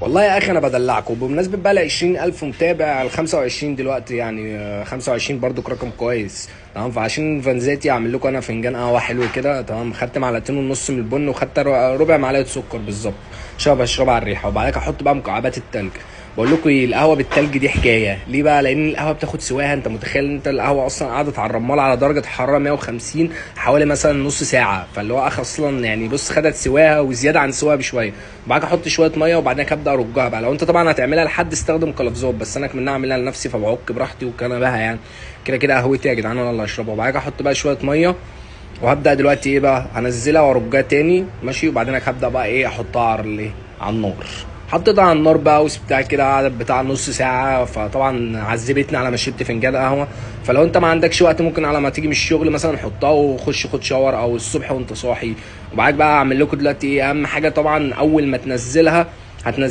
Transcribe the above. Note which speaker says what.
Speaker 1: والله يا اخي انا بدلعك. وبمناسبه بقى ل 20,000 متابع، ال 25 دلوقتي يعني 25 برضو رقم كويس. تمام، فعشان فانزاتي اعمل لكم انا فنجان قهوه حلو كده. تمام، خدت معلقتين ونص من البن، وخدت ربع معلقه سكر بالظبط، عشان بشربها على الريحه. وبعدين احط بقى مكعبات التلج. بقول لكم ايه، القهوه بالتلج دي حكايه ليه بقى؟ لان القهوه بتاخد سواها. انت متخيل ان انت القهوه اصلا قعدت على الرمال على درجه حراره 150 حوالي مثلا نص ساعه، فاللي هو اصلا يعني بص خدت سواها وزياده عن سواها بشويه. وبعدين احط شويه ميه، وبعدين ابدا ارجها بقى. لو انت طبعا هتعملها لحد استخدم قلافزات، بس انا كمان اعملها لنفسي فبعك براحتي وكان بها يعني. كده كده قهوتي يا جدعان انا اللي هشربها. وبعدين احط بقى شويه ميه. وهبدا دلوقتي ايه بقى، هنزلها وارجها تاني ماشي. وبعدين هبدا بقى ايه، احطها على الايه، على النار. حطيتها على النار بقى وسبتها كده، قعدت بتاع نص ساعه. فطبعا عذبتني على ما شربت فنجان قهوه. فلو انت ما عندكش وقت، ممكن على ما تيجي من الشغل مثلا حطها وخش خد شاور، او الصبح وانت صاحي. وبعدك بقى اعمل لكم دلوقتي ايه اهم حاجه. طبعا اول ما تنزلها، هتنزلها